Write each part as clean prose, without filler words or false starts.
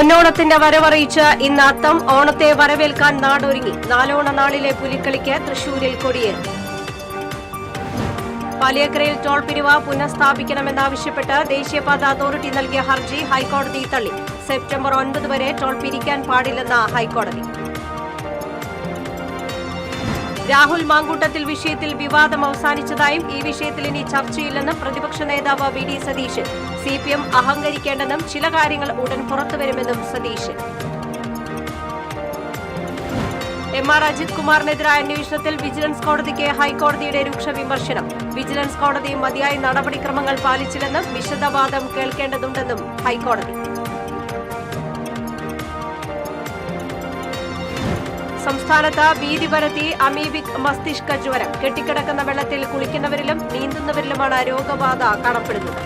പൊന്നോണത്തിന്റെ വരവറിയിച്ച് ഇന്ന് അത്തം. ഓണത്തെ വരവേൽക്കാൻ നാടൊരുങ്ങി. നാലോണ നാളിലെ പുലിക്കളിക്ക് തൃശൂരിൽ കൊടിയേറി. പാലിയക്കരയിൽ ടോൾ പിരിവ് പുനഃസ്ഥാപിക്കണമെന്നാവശ്യപ്പെട്ട് ദേശീയപാത അതോറിറ്റി നൽകിയ ഹർജി ഹൈക്കോടതി തള്ളി. സെപ്റ്റംബർ 9 വരെ ടോൾ പിരിക്കാൻ പാടില്ലെന്ന് ഹൈക്കോടതി. രാഹുൽ മാങ്കൂട്ടത്തിൽ വിഷയത്തിൽ വിവാദം അവസാനിച്ചതായും ഈ വിഷയത്തിൽ ഇനി ചർച്ചയില്ലെന്നും പ്രതിപക്ഷ നേതാവ് വി ഡി സതീശൻ. സിപിഎം അഹങ്കരിക്കേണ്ടെന്നും ചില കാര്യങ്ങൾ ഉടൻ പുറത്തുവരുമെന്നും സതീശൻ. എം.ആർ. അജിത് കുമാറിനെതിരായ അന്വേഷണത്തിൽ വിജിലൻസ് കോടതിക്ക് ഹൈക്കോടതിയുടെ രൂക്ഷ വിമർശനം. വിജിലൻസ് കോടതി മതിയായ നടപടിക്രമങ്ങൾ പാലിച്ചില്ലെന്നും വിശദവാദം കേൾക്കേണ്ടതുണ്ടെന്നും ഹൈക്കോടതി. സംസ്ഥാനത്ത് ഭീതി പരത്തി അമീബിക് മസ്തിഷ്ക ജ്വരം. കെട്ടിക്കിടക്കുന്ന വെള്ളത്തിൽ കുളിക്കുന്നവരിലും നീന്തുന്നവരിലുമാണ് രോഗബാധ കാണപ്പെടുന്നത്.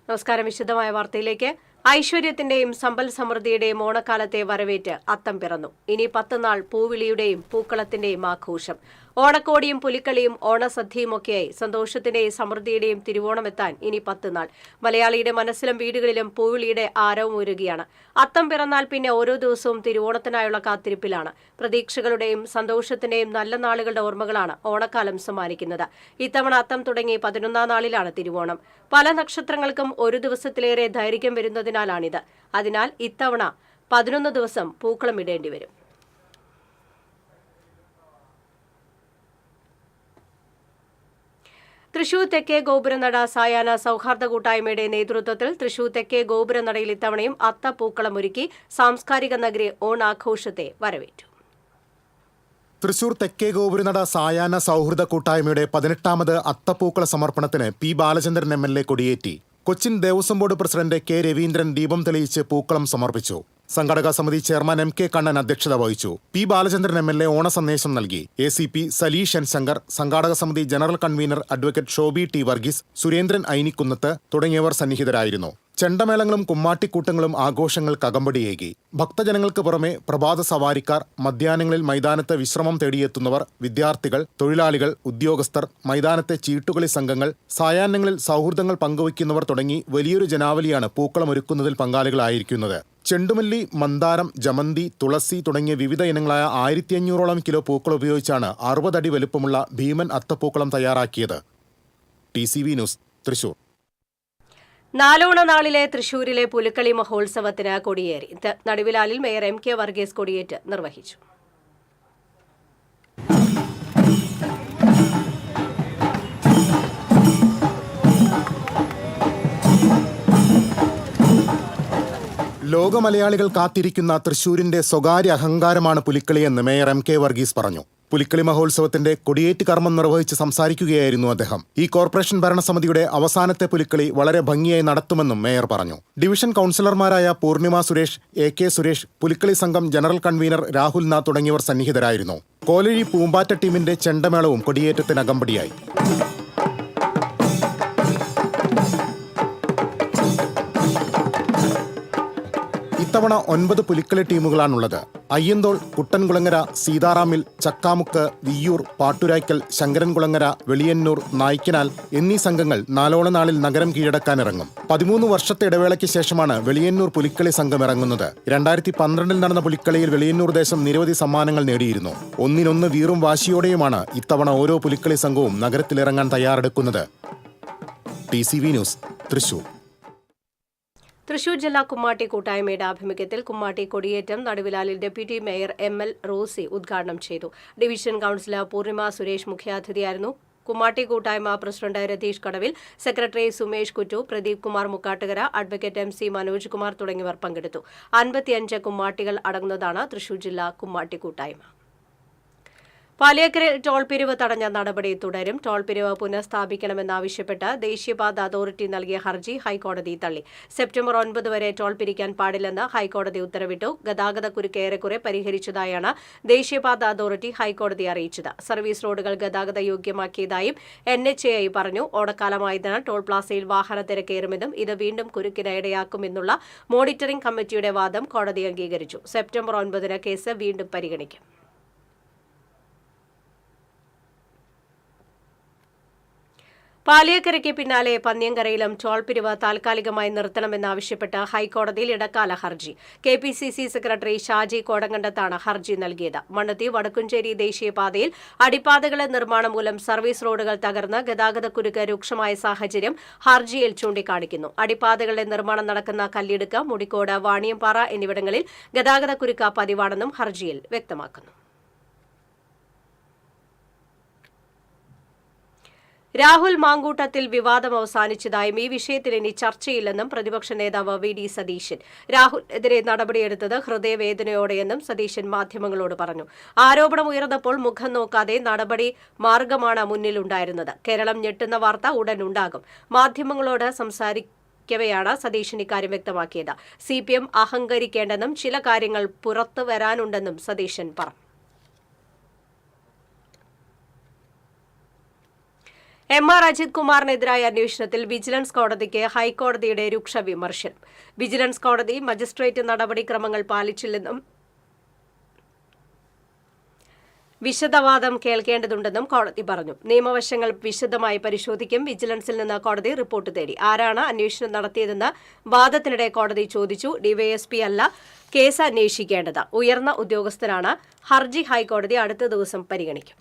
നമസ്കാരം. വിശദമായ വാർത്തയിലേക്ക്. ഐശ്വര്യത്തിന്റെയും സമ്പൽ സമൃദ്ധിയുടെയും ഓണക്കാലത്തെ വരവേറ്റ് അത്തം പിറന്നു. ഇനി 10 നാൾ പൂവിളിയുടെയും പൂക്കളത്തിന്റെയും ആഘോഷം. ഓണക്കോടിയും പുലിക്കളിയും ഓണസദ്യയുമൊക്കെയായി സന്തോഷത്തിന്റെയും സമൃദ്ധിയുടെയും തിരുവോണമെത്താൻ ഇനി 10 നാൾ. മലയാളിയുടെ മനസ്സിലും വീടുകളിലും പൂവിളിയുടെ ആരവം ഉയരുകയാണ്. അത്തം പിറന്നാൽ പിന്നെ ഓരോ ദിവസവും തിരുവോണത്തിനായുള്ള കാത്തിരിപ്പിലാണ്. പ്രതീക്ഷകളുടെയും സന്തോഷത്തിന്റെയും നല്ല നാളുകളുടെ ഓർമ്മകളാണ് ഓണക്കാലം സമ്മാനിക്കുന്നത്. ഇത്തവണ അത്തം തുടങ്ങി 11ാം നാളിലാണ് തിരുവോണം. പല നക്ഷത്രങ്ങൾക്കും ഒരു ദിവസത്തിലേറെ ദൈർഘ്യം വരുന്നതിനാലാണിത്. അതിനാൽ ഇത്തവണ 11 ദിവസം പൂക്കളം ഇടേണ്ടി വരും. തൃശൂർ തെക്കേ ഗോപുരനട സായാഹ്ന സൗഹാർദ്ദ കൂട്ടായ്മയുടെ നേതൃത്വത്തിൽ തൃശൂർ തെക്കേ ഗോപുരനടയിൽ ഇത്തവണയും അത്തപ്പൂക്കളമൊരുക്കി സാംസ്കാരിക നഗരി ഓണാഘോഷത്തെ വരവേറ്റു. തൃശൂർ തെക്കേ ഗോപുരനട സായാഹ്ന സൗഹൃദ കൂട്ടായ്മയുടെ 18ാമത് അത്തപ്പൂക്കള സമർപ്പണത്തിന് പി ബാലചന്ദ്രൻ എം.എൽ.എ കൊടിയേറ്റി. Cochin Devaswom board president K Raveendran ദീപം തെളിയിച്ച് പൂക്കളം സമർപ്പിച്ചു. സംഘാടക സമിതി ചെയർമാൻ എം കെ കണ്ണൻ അധ്യക്ഷത വഹിച്ചു. പി ബാലചന്ദ്രൻ എം.എൽ.എ ഓണസന്ദേശം നൽകി. എ.സി.പി സലീഷ് എൻ ശങ്കർ, സംഘാടക സമിതി general convener advocate Shobi T Varghese, Surendran Ainikkunnath തുടങ്ങിയവർ സന്നിഹിതരായിരുന്നു. ചെണ്ടമേളങ്ങളും കുമ്മാട്ടിക്കൂട്ടങ്ങളും ആഘോഷങ്ങൾക്ക് അകമ്പടിയേകി. ഭക്തജനങ്ങൾക്ക് പുറമെ പ്രഭാത സവാരിക്കാർ, മധ്യാഹ്നങ്ങളിൽ മൈതാനത്ത് വിശ്രമം തേടിയെത്തുന്നവർ, വിദ്യാർത്ഥികൾ, തൊഴിലാളികൾ, ഉദ്യോഗസ്ഥർ, മൈതാനത്തെ ചീട്ടുകളി സംഘങ്ങൾ, സായാഹ്നങ്ങളിൽ സൗഹൃദങ്ങൾ പങ്കുവയ്ക്കുന്നവർ തുടങ്ങി വലിയൊരു ജനാവലിയാണ് പൂക്കളമൊരുക്കുന്നതിൽ പങ്കാളികളായിരിക്കുന്നത്. ചെണ്ടുമല്ലി, മന്ദാരം, ജമന്തി, തുളസി തുടങ്ങിയ വിവിധ ഇനങ്ങളായ 1500ഓളം കിലോ പൂക്കൾ ഉപയോഗിച്ചാണ് 60 അടി വലുപ്പമുള്ള ഭീമൻ അത്തപ്പൂക്കളം തയ്യാറാക്കിയത്. TCV news, Thrissur. നാലോണ നാളിലെ തൃശൂരിലെ പുലിക്കളി മഹോത്സവത്തിന് കൊടിയേറി. നടുവിലാലിൽ മേയർ എം കെ വർഗീസ് കൊടിയേറ്റ് നിർവഹിച്ചു. ലോക മലയാളികൾ കാത്തിരിക്കുന്ന തൃശൂരിന്റെ സ്വകാര്യ അഹങ്കാരമാണ് പുലിക്കളിയെന്ന് മേയർ എം കെ വർഗീസ് പറഞ്ഞു. പുലിക്കളി മഹോത്സവത്തിന്റെ കൊടിയേറ്റ് കർമ്മം നിർവഹിച്ച് സംസാരിക്കുകയായിരുന്നു അദ്ദേഹം. ഈ കോർപ്പറേഷൻ ഭരണസമിതിയുടെ അവസാനത്തെ പുലിക്കളി വളരെ ഭംഗിയായി നടത്തുമെന്നും മേയർ പറഞ്ഞു. ഡിവിഷൻ കൌൺസിലർമാരായ പൂർണിമ സുരേഷ്, എ കെ സുരേഷ്, പുലിക്കളി സംഘം ജനറൽ കൺവീനർ രാഹുൽ നാഥ് തുടങ്ങിയവർ സന്നിഹിതരായിരുന്നു. കോലഴി പൂമ്പാറ്റ ടീമിന്റെ ചെണ്ടമേളവും കൊടിയേറ്റത്തിന് അകമ്പടിയായി. ഇത്തവണ 9 പുലിക്കളി ടീമുകളാണുള്ളത്. അയ്യന്തോൾ, കുട്ടൻകുളങ്ങര, സീതാറാമിൽ, ചക്കാമുക്ക്, വിയ്യൂർ, പാട്ടുരായ്ക്കൽ, ശങ്കരൻകുളങ്ങര, വെളിയന്നൂർ, നായ്ക്കനാൽ എന്നീ സംഘങ്ങൾ നാലോണ നാളിൽ നഗരം കീഴടക്കാനിറങ്ങും. 13 വർഷത്തെ ഇടവേളയ്ക്ക് ശേഷമാണ് വെളിയന്നൂർ പുലിക്കളി സംഘം ഇറങ്ങുന്നത്. 2012 നടന്ന പുലിക്കളിയിൽ വെളിയന്നൂർ ദേശം നിരവധി സമ്മാനങ്ങൾ നേടിയിരുന്നു. ഒന്നിനൊന്ന് വീറും വാശിയോടെയുമാണ് ഇത്തവണ ഓരോ പുലിക്കളി സംഘവും നഗരത്തിലിറങ്ങാൻ തയ്യാറെടുക്കുന്നത്. TCV news, Thrissur. തൃശൂർ ജില്ലാ കുമ്മാട്ടി കൂട്ടായ്മയുടെ ആഭിമുഖ്യത്തിൽ കുമ്മാട്ടി കൊടിയേറ്റം നടുവിലാലിൽ ഡെപ്യൂട്ടി മേയർ ML റോസി ഉദ്ഘാടനം ചെയ്തു. ഡിവിഷൻ കൌൺസിലർ പൂർണിമ സുരേഷ് മുഖ്യാതിഥിയായിരുന്നു. കുമ്മാട്ടി കൂട്ടായ്മ president Ratheesh Kadavil, secretary Sumesh Kuttu, Pradeep Kumar Mukkattukara, advocate MC Manoj Kumar തുടങ്ങിയവർ പങ്കെടുത്തു. 55 കുമ്മാട്ടികൾ അടങ്ങുന്നതാണ് തൃശൂർ ജില്ലാ കുമ്മാട്ടി കൂട്ടായ്മ. പാലിയക്കരയിൽ ടോൾ പിരിവ് തടഞ്ഞ നടപടി തുടരും. ടോൾ പിരിവ് പുനഃസ്ഥാപിക്കണമെന്നാവശ്യപ്പെട്ട് ദേശീയപാത അതോറിറ്റി നൽകിയ ഹർജി ഹൈക്കോടതി തള്ളി. സെപ്റ്റംബർ 9 വരെ ടോൾ പിരിക്കാൻ പാടില്ലെന്ന് ഹൈക്കോടതി ഉത്തരവിട്ടു. ഗതാഗതക്കുരുക്ക് ഏറെക്കുറെ പരിഹരിച്ചതായാണ് ദേശീയപാത അതോറിറ്റി ഹൈക്കോടതിയെ അറിയിച്ചത്. സർവീസ് റോഡുകൾ ഗതാഗത യോഗ്യമാക്കിയതായും NHAI പറഞ്ഞു. ഓണക്കാലമായതിനാൽ ടോൾ പ്ലാസയിൽ വാഹന തിരക്കേറുമെന്നും ഇത് വീണ്ടും കുരുക്കിന് ഇടയാക്കുമെന്നുള്ള മോണിറ്ററിംഗ് കമ്മിറ്റിയുടെ വാദം കോടതി അംഗീകരിച്ചു. സെപ്റ്റംബർ 9 കേസ് വീണ്ടും പരിഗണിക്കും. പാലിയേക്കരയ്ക്ക് പിന്നാലെ പന്ന്യങ്കരയിലും ടോൾ പിരിവ് താൽക്കാലികമായി നിർത്തണമെന്നാവശ്യപ്പെട്ട് ഹൈക്കോടതിയിൽ ഇടക്കാല ഹർജി. KPCC സെക്രട്ടറി ഷാജി കോടങ്കണ്ടത്താണ് ഹർജി നൽകിയത്. മണ്ണുത്തി വടക്കുംചേരി ദേശീയപാതയിൽ അടിപ്പാതകളുടെ നിർമ്മാണം മൂലം സർവീസ് റോഡുകൾ തകർന്ന് ഗതാഗതക്കുരുക്ക് രൂക്ഷമായ സാഹചര്യം ഹർജിയിൽ ചൂണ്ടിക്കാണിക്കുന്നു. അടിപ്പാതകളുടെ നിർമ്മാണം നടക്കുന്ന കല്ലിടുക്ക്, മുടിക്കോട്, വാണിയംപാറ എന്നിവിടങ്ങളിൽ ഗതാഗതക്കുരുക്ക് പതിവാണെന്നും ഹർജിയിൽ വ്യക്തമാക്കുന്നു. രാഹുൽ മാങ്കൂട്ടത്തിൽ വിവാദം അവസാനിച്ചതായും ഈ വിഷയത്തിൽ ഇനി ചർച്ചയില്ലെന്നും പ്രതിപക്ഷ നേതാവ് VD സതീശൻ. രാഹുലിനെതിരെ നടപടിയെടുത്തത് ഹൃദയവേദനയോടെയെന്നും സതീശൻ മാധ്യമങ്ങളോട് പറഞ്ഞു. ആരോപണം ഉയർന്നപ്പോൾ മുഖം നോക്കാതെ നടപടി മാർഗമാണ് മുന്നിലുണ്ടായിരുന്നത്. കേരളം ഞെട്ടുന്ന വാർത്ത ഉടൻ ഉണ്ടാകും. മാധ്യമങ്ങളോട് സംസാരിക്കവെയാണ് സതീശൻ ഇക്കാര്യം വ്യക്തമാക്കിയത്. CPM അഹങ്കരിക്കേണ്ടെന്നും ചില കാര്യങ്ങൾ പുറത്തു വരാനുണ്ടെന്നും സതീശൻ പറഞ്ഞു. MR അജിത് കുമാറിനെതിരായ അന്വേഷണത്തിൽ വിജിലൻസ് കോടതിക്ക് ഹൈക്കോടതിയുടെ രൂക്ഷ വിമർശനം. വിജിലൻസ് കോടതി മജിസ്ട്രേറ്റ് നടപടിക്രമങ്ങൾ പാലിച്ചില്ലെന്നും വിശദവാദം കേൾക്കേണ്ടതുണ്ടെന്നും കോടതി പറഞ്ഞു. നിയമവശങ്ങൾ വിശദമായി പരിശോധിക്കും. വിജിലൻസിൽ നിന്ന് കോടതി റിപ്പോർട്ട് തേടി. ആരാണ് അന്വേഷണം നടത്തിയതെന്ന് വാദത്തിനിടെ കോടതി ചോദിച്ചു. DYSP അല്ല കേസ് അന്വേഷിക്കേണ്ടത്, ഉയർന്ന ഉദ്യോഗസ്ഥരാണ്. ഹർജി ഹൈക്കോടതി അടുത്ത ദിവസം പരിഗണിക്കും.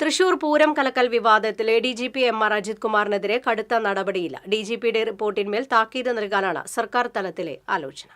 തൃശൂർ പൂരം കലക്കൽ വിവാദത്തിൽ ADGP MR അജിത് കുമാറിനെതിരെ കടുത്ത നടപടിയില്ല. DGPയുടെ റിപ്പോർട്ടിന്മേൽ താക്കീത് നൽകാനാണ് സർക്കാർ തലത്തിലെ ആലോചന.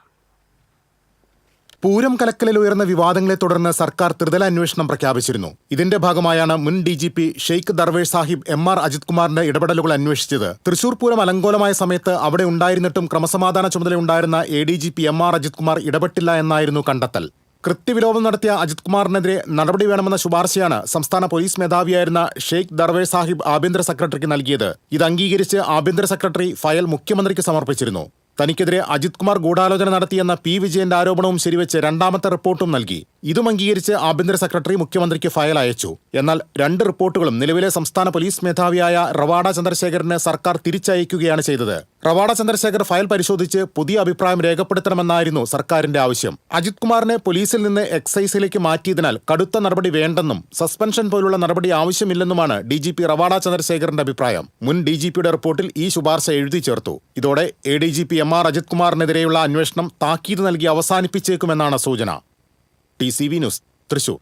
പൂരം കലക്കലിൽ ഉയർന്ന വിവാദങ്ങളെ തുടർന്ന് സർക്കാർ ത്രിതല അന്വേഷണം പ്രഖ്യാപിച്ചിരുന്നു. ഇതിന്റെ ഭാഗമായാണ് മുൻ DGP ഷെയ്ഖ് ദർവേഷ് സാഹിബ് MR അജിത് കുമാറിന്റെ ഇടപെടലുകൾ അന്വേഷിച്ചത്. തൃശൂർ പൂരം അലങ്കോലമായ സമയത്ത് അവിടെ ഉണ്ടായിരുന്നിട്ടും ക്രമസമാധാന ചുമതലയുണ്ടായിരുന്ന ADGP MR അജിത് കുമാർ ഇടപെട്ടില്ല എന്നായിരുന്നു കണ്ടെത്തൽ. കൃത്യവിലോപം നടത്തിയ അജിത് കുമാറിനെതിരെ നടപടി വേണമെന്ന ശുപാർശയാണ് സംസ്ഥാന പോലീസ് മേധാവിയായിരുന്ന ഷെയ്ഖ് ദർവേഷ് സാഹിബ് ആഭ്യന്തര സെക്രട്ടറിക്ക് നൽകിയത്. ഇത് അംഗീകരിച്ച് ആഭ്യന്തര സെക്രട്ടറി ഫയൽ മുഖ്യമന്ത്രിക്ക് സമർപ്പിച്ചിരുന്നു. തനിക്കെതിരെ അജിത് കുമാർ ഗൂഢാലോചന നടത്തിയെന്ന P. വിജയന്റെ ആരോപണവും ശരിവെച്ച് രണ്ടാമത്തെ റിപ്പോർട്ടും നൽകി. ഇതും അംഗീകരിച്ച് ആഭ്യന്തര സെക്രട്ടറി മുഖ്യമന്ത്രിക്ക് ഫയൽ അയച്ചു. എന്നാൽ രണ്ട് റിപ്പോർട്ടുകളും നിലവിലെ സംസ്ഥാന പോലീസ് മേധാവിയായ റവാഡ ചന്ദ്രശേഖറിന് സർക്കാർ തിരിച്ചയക്കുകയാണ് ചെയ്തത്. റവാഡ ചന്ദ്രശേഖർ ഫയൽ പരിശോധിച്ച് പുതിയ അഭിപ്രായം രേഖപ്പെടുത്തണമെന്നായിരുന്നു സർക്കാരിന്റെ ആവശ്യം. അജിത് കുമാറിനെ പോലീസിൽ നിന്ന് എക്സൈസിലേക്ക് മാറ്റിയതിനാൽ കടുത്ത നടപടി വേണ്ടെന്നും സസ്പെൻഷൻ പോലുള്ള നടപടി ആവശ്യമില്ലെന്നുമാണ് DGP റവാഡ ചന്ദ്രശേഖറിന്റെ അഭിപ്രായം. മുൻ DGPയുടെ റിപ്പോർട്ടിൽ ഈ ശുപാർശ എഴുതി ചേർത്തു. ഇതോടെ ADGP MR അജിത് കുമാറിനെതിരെയുള്ള അന്വേഷണം താക്കീത് നൽകി അവസാനിപ്പിച്ചേക്കുമെന്നാണ് സൂചന. TCV news, Thrissur.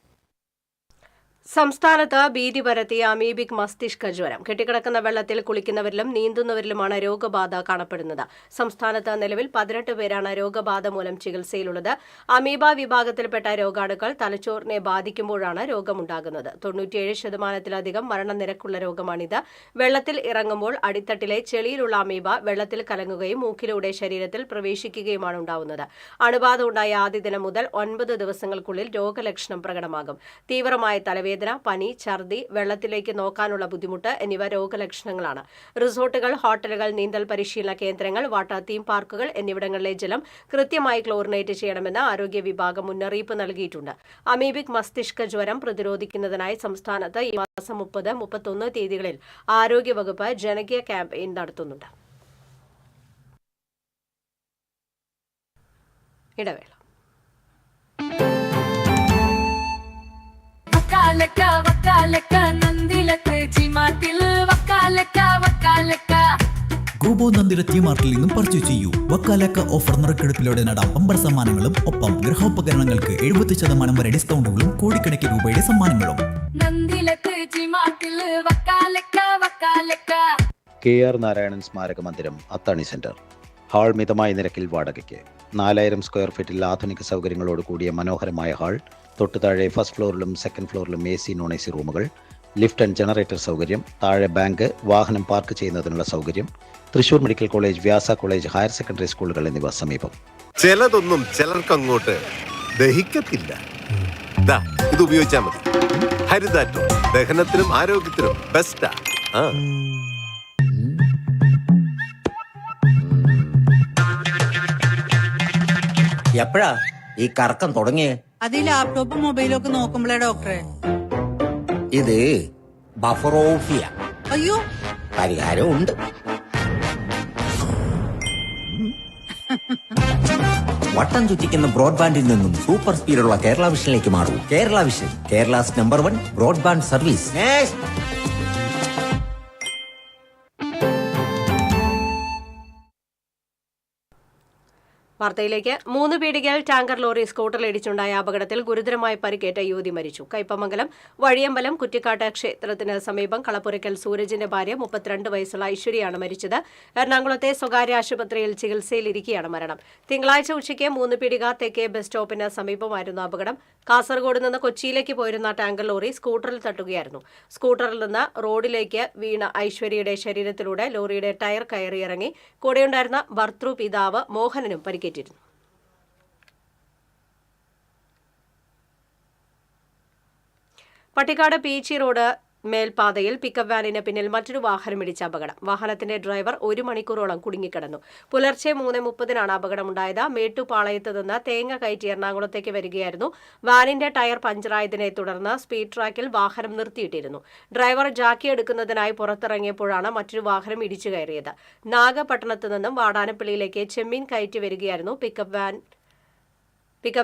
സംസ്ഥാനത്ത് ഭീതി പരത്തിയ അമീബിക് മസ്തിഷ്ക ജ്വരം. കെട്ടിക്കിടക്കുന്ന വെള്ളത്തിൽ കുളിക്കുന്നവരിലും നീന്തുന്നവരിലുമാണ് രോഗബാധ കാണപ്പെടുന്നത്. സംസ്ഥാനത്ത് നിലവിൽ 18 പേരാണ് രോഗബാധ മൂലം ചികിത്സയിലുള്ളത്. അമീബ വിഭാഗത്തിൽപ്പെട്ട രോഗാണുക്കൾ തലച്ചോറിനെ ബാധിക്കുമ്പോഴാണ് രോഗമുണ്ടാകുന്നത്. 97% മരണനിരക്കുള്ള രോഗമാണിത്. വെള്ളത്തിൽ ഇറങ്ങുമ്പോൾ അടിത്തട്ടിലെ ചെളിയിലുള്ള അമീബ വെള്ളത്തിൽ കലങ്ങുകയും മൂക്കിലൂടെ ശരീരത്തിൽ പ്രവേശിക്കുകയുമാണ് ഉണ്ടാവുന്നത്. അണുബാധ ഉണ്ടായ ആദ്യ ദിനം മുതൽ 9 ദിവസങ്ങൾക്കുള്ളിൽ രോഗലക്ഷണം പ്രകടമാകും. തീവ്രമായ തലവേദന, പനി, ഛർദി, വെള്ളത്തിലേക്ക് നോക്കാനുള്ള ബുദ്ധിമുട്ട് എന്നിവ രോഗലക്ഷണങ്ങളാണ്. റിസോർട്ടുകൾ, ഹോട്ടലുകൾ, നീന്തൽ പരിശീലന കേന്ദ്രങ്ങൾ, വാട്ടർ തീം പാർക്കുകൾ എന്നിവിടങ്ങളിലെ ജലം കൃത്യമായി ക്ലോറിനേറ്റ് ചെയ്യണമെന്ന് ആരോഗ്യ വിഭാഗം മുന്നറിയിപ്പ് നൽകിയിട്ടുണ്ട്. അമീബിക് മസ്തിഷ്ക ജ്വരം പ്രതിരോധിക്കുന്നതിനായി സംസ്ഥാനത്ത് ഈ മാസം 30, 31 തീയതികളിൽ ആരോഗ്യവകുപ്പ് ജനകീയ ക്യാമ്പയിൻ നടത്തുന്നുണ്ട്. ഇടവേള. ഗ്രൂബോ നന്ദിര ടി-മാർട്ടിൽ നിന്നും പർച്ചേസ് ചെയ്യൂ. വക്കാലക്ക ഓഫർ നറുക്കെടുപ്പിലൂടെ നേടാം ബമ്പർ സമ്മാനങ്ങളും ഒപ്പം ഗൃഹോപകരണങ്ങൾക്ക് 70% വരെ ഡിസ്കൗണ്ടുകളും കോടിക്കണക്കിന് രൂപയുടെ സമ്മാനങ്ങളും. KR നാരായണൻ സ്മാരക മന്ദിരം, അത്താണി സെന്റർ. ഹാൾ മിതമായ നിരക്കിൽ വാടകയ്ക്ക്. 4000 സ്ക്വയർ ഫീറ്റിൽ ആധുനിക സൗകര്യങ്ങളോട് കൂടിയ മനോഹരമായ ഹാൾ. തൊട്ടുതാഴെ ഫസ്റ്റ് ഫ്ലോറിലും സെക്കൻഡ് ഫ്ലോറിലും AC, non-AC റൂമുകൾ, ലിഫ്റ്റ് ആൻഡ് ജനറേറ്റർ സൗകര്യം, താഴെ ബാങ്ക്, വാഹനം പാർക്ക് ചെയ്യുന്നതിനുള്ള സൗകര്യം. തൃശൂർ മെഡിക്കൽ കോളേജ്, വ്യാസ കോളേജ്, ഹയർ സെക്കൻഡറി സ്കൂളുകൾ എന്നിവ സമീപം. ചിലതൊന്നും ചിലർക്കങ്ങോട്ട് ദഹിക്കത്തില്ല. ഇത് ഉപയോഗിച്ചാൽ മതി. ഹരിതാറ്റോ ദഹനത്തിനും ആരോഗ്യത്തിനും ബെസ്റ്റാ. എപ്പോഴാ ഈ കറക്കം തുടങ്ങിയേ? അത് ലാപ്ടോപ്പും മൊബൈലും ഒക്കെ നോക്കുമ്പോഴേ ഡോക്ടറെ. ഇത് ബഫറോഫിയ. അയ്യോ, പരിഹാരം ഉണ്ട്. വട്ടം ചുറ്റിക്കുന്ന ബ്രോഡ്ബാൻഡിൽ നിന്നും സൂപ്പർ സ്പീഡുള്ള കേരള വിഷനിലേക്ക് മാറൂ. Kerala vision, Kerala's #1 broadband service. വാർത്തയിലേക്ക്. 3 പീടികയിൽ ടാങ്കർ ലോറി സ്കൂട്ടറിലിടിച്ചുണ്ടായ അപകടത്തിൽ ഗുരുതരമായി പരിക്കേറ്റ യുവതി മരിച്ചു. കയ്പമംഗലം വഴിയമ്പലം കുറ്റിക്കാട്ട് ക്ഷേത്രത്തിന് സമീപം കളപ്പുരയ്ക്കൽ സൂരജിന്റെ ഭാര്യ 32 വയസ്സുള്ള ഐശ്വര്യയാണ് മരിച്ചത്. എറണാകുളത്തെ സ്വകാര്യ ആശുപത്രിയിൽ ചികിത്സയിലിരിക്കെയാണ് മരണം. തിങ്കളാഴ്ച ഉച്ചയ്ക്ക് 3 പീടിക തെക്കേ ബസ് സ്റ്റോപ്പിന് സമീപമായിരുന്നു അപകടം. കാസർഗോഡ് നിന്ന് കൊച്ചിയിലേക്ക് പോയിരുന്ന ടാങ്കർ ലോറി സ്കൂട്ടറിൽ തട്ടുകയായിരുന്നു. സ്കൂട്ടറിൽ നിന്ന് റോഡിലേക്ക് വീണ ഐശ്വര്യയുടെ ശരീരത്തിലൂടെ ലോറിയുടെ ടയർ കയറിയിറങ്ങി. കൂടെയുണ്ടായിരുന്ന ഭർതൃപിതാവ് മോഹനനും പരിക്കേറ്റിരുന്നു. പട്ടിക്കാട് പീച്ചി റോഡ് മേൽപാതയിൽ പിക്കപ്പ് വാനിന് പിന്നിൽ മറ്റൊരു വാഹനം ഇടിച്ച അപകടം. വാഹനത്തിന്റെ ഡ്രൈവർ 1 മണിക്കൂറോളം കുടുങ്ങിക്കിടന്നു. പുലർച്ചെ 3:30-നാണ് അപകടമുണ്ടായത്. മേട്ടുപാളയത്ത് നിന്ന് തേങ്ങ കയറ്റി എറണാകുളത്തേക്ക് വരികയായിരുന്നു. വാനിന്റെ ടയർ പഞ്ചറായതിനെ തുടർന്ന് സ്പീഡ് ട്രാക്കിൽ വാഹനം നിർത്തിയിട്ടിരുന്നു. ഡ്രൈവർ ജാക്കി എടുക്കുന്നതിനായി പുറത്തിറങ്ങിയപ്പോഴാണ് മറ്റൊരു വാഹനം ഇടിച്ചു കയറിയത്. നാഗപട്ടണത്ത് നിന്നും വാടാനപ്പള്ളിയിലേക്ക് ചെമ്മീൻ കയറ്റി വരികയായിരുന്നു പിക്കപ്പ്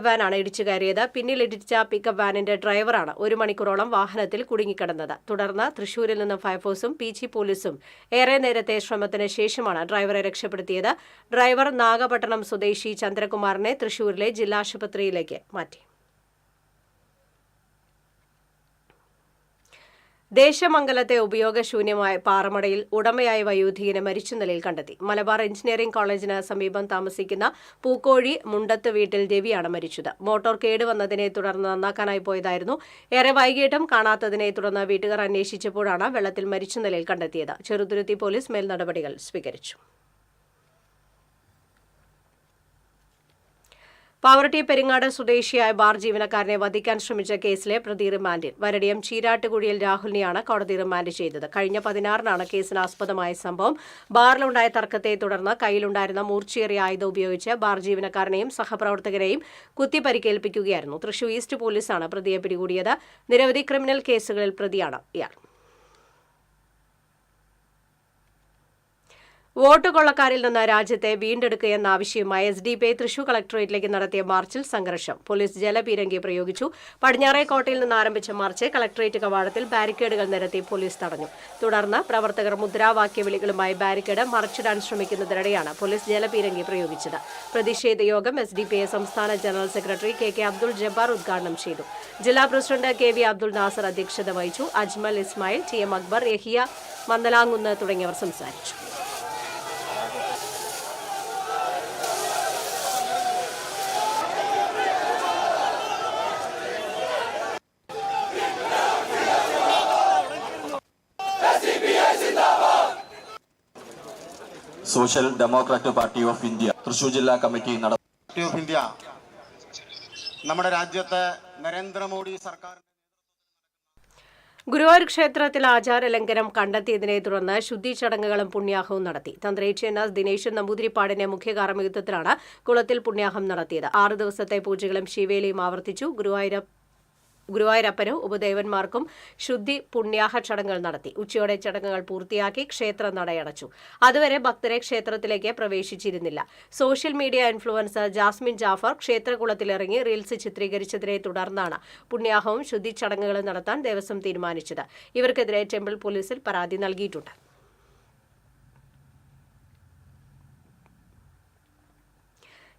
വാനാണ് ഇടിച്ചു കയറിയത്. പിന്നിലിടിച്ച പിക്കപ്പ് വാനിന്റെ ഡ്രൈവറാണ് 1 മണിക്കൂറോളം വാഹനത്തിൽ കുടുങ്ങിക്കിടന്നത്. തുടർന്ന് തൃശൂരിൽ നിന്നും ഫയർഫോഴ്സും പീച്ചി പോലീസും ഏറെ നേരത്തെ ശ്രമത്തിന് ശേഷമാണ് ഡ്രൈവറെ രക്ഷപ്പെടുത്തിയത്. ഡ്രൈവർ നാഗപട്ടണം സ്വദേശി ചന്ദ്രകുമാറിനെ തൃശൂരിലെ ജില്ലാശുപത്രിയിലേക്ക് മാറ്റി. ദേശമംഗലത്തെ ഉപയോഗശൂന്യമായ പാറമടയിൽ ഉടമയായ വയോധികനെ മരിച്ച നിലയിൽ കണ്ടെത്തി. മലബാർ എഞ്ചിനീയറിംഗ് കോളേജിന് സമീപം താമസിക്കുന്ന പൂക്കോഴി മുണ്ടത്ത് വീട്ടിൽ രവിയാണ് മരിച്ചത്. മോട്ടോർ കേടുവന്നതിനെ തുടർന്ന് നന്നാക്കാനായി പോയതായിരുന്നു. ഏറെ വൈകിട്ടും കാണാത്തതിനെ തുടർന്ന് വീട്ടുകാർ അന്വേഷിച്ചപ്പോഴാണ് വെള്ളത്തിൽ മരിച്ച നിലയിൽ കണ്ടെത്തിയത്. ചെറുതുരുത്തി പോലീസ് മേൽനടപടികൾ സ്വീകരിച്ചു. പാവറട്ടി പെരിങ്ങാട് സ്വദേശിയായ ബാർ ജീവനക്കാരനെ വധിക്കാൻ ശ്രമിച്ച കേസിലെ പ്രതി റിമാൻഡിൽ. വരടിയം ചീരാട്ടുകുഴിയിൽ രാഹുലിനെയാണ് കോടതി റിമാൻഡ് ചെയ്തത്. കഴിഞ്ഞ 16-നാണ് കേസിനാസ്പദമായ സംഭവം. ബാറിലുണ്ടായ തർക്കത്തെ തുടർന്ന് കയ്യിലുണ്ടായിരുന്ന മൂർച്ചയേറിയ ആയുധം ഉപയോഗിച്ച് ബാർ ജീവനക്കാരനെയും സഹപ്രവർത്തകരെയും കുത്തിപ്പരിക്കേൽപ്പിക്കുകയായിരുന്നു. തൃശൂർ ഈസ്റ്റ് പോലീസാണ് പ്രതിയെ പിടികൂടിയത്. നിരവധി ക്രിമിനൽ കേസുകളിൽ പ്രതിയാണ് ഇയാൾ. വോട്ട് കൊള്ളക്കാരിൽ നിന്ന് രാജ്യത്തെ വീണ്ടെടുക്കുകയെന്ന ആവശ്യവുമായി SDP തൃശൂർ കളക്ടറേറ്റിലേക്ക് നടത്തിയ മാർച്ചിൽ സംഘർഷം. പോലീസ് ജലപീരങ്കി പ്രയോഗിച്ചു. പടിഞ്ഞാറേക്കോട്ടയിൽ നിന്ന് ആരംഭിച്ച മാർച്ച് കളക്ടറേറ്റ് കവാടത്തിൽ ബാരിക്കേഡുകൾ നിരത്തി പോലീസ് തടഞ്ഞു. തുടർന്ന് പ്രവർത്തകർ മുദ്രാവാക്യ വിളികളുമായി ബാരിക്കേഡ് മറിച്ചിടാൻ ശ്രമിക്കുന്നതിനിടെയാണ് പോലീസ് ജലപീരങ്കി പ്രയോഗിച്ചത്. പ്രതിഷേധ യോഗം SDPI സംസ്ഥാന general secretary KK Abdul Jabbar ഉദ്ഘാടനം ചെയ്തു. ജില്ലാ പ്രസിഡന്റ് KV അബ്ദുൾ നാസർ അധ്യക്ഷത വഹിച്ചു. അജ്മൽ ഇസ്മായിൽ, TM അക്ബർ, യഹിയ മന്ദലാങ്കുന്ന് തുടങ്ങിയവർ സംസാരിച്ചു. Social democratic party of India Thrissur ജില്ലാ കമ്മിറ്റി പാർട്ടി ഓഫ് ഇന്ത്യ നമ്മുടെ രാജ്യത്തെ നരേന്ദ്രമോദി സർക്കാർ ഗുരുവായൂർ ക്ഷേത്രത്തിൽ ആചാരലംഘനം കണ്ടെത്തിയതിനെ തുടർന്ന് ശുദ്ധി ചടങ്ങുകളും പുണ്യാഹവും നടത്തി. തന്ത്രി HNS ദിനേശൻ നമ്പൂതിരിപ്പാടിന്റെ മുഖ്യ കാർമ്മികത്വത്തിലാണ് കുളത്തിൽ പുണ്യാഹം നടത്തിയത്. 6 ദിവസത്തെ പൂജകളും ശിവേലിയും ആവർത്തിച്ചു. ഗുരുവായൂരപ്പനും ഉപദേവന്മാർക്കും ശുദ്ധി പുണ്യാഹ ചടങ്ങുകൾ നടത്തി. ഉച്ചയോടെ ചടങ്ങുകൾ പൂർത്തിയാക്കി ക്ഷേത്രം നടയടച്ചു. അതുവരെ ഭക്തരെ ക്ഷേത്രത്തിലേക്ക് പ്രവേശിച്ചിരുന്നില്ല. Social media influencer Jasmin Jaffer ക്ഷേത്രകുളത്തിലിറങ്ങി റീൽസ് ചിത്രീകരിച്ചതിനെ തുടർന്നാണ് പുണ്യാഹവും ശുദ്ധി ചടങ്ങുകളും നടത്താൻ ദേവസ്വം തീരുമാനിച്ചത്. ഇവർക്കെതിരെ ടെമ്പിൾ പോലീസിൽ പരാതി നൽകിയിട്ടുണ്ട്.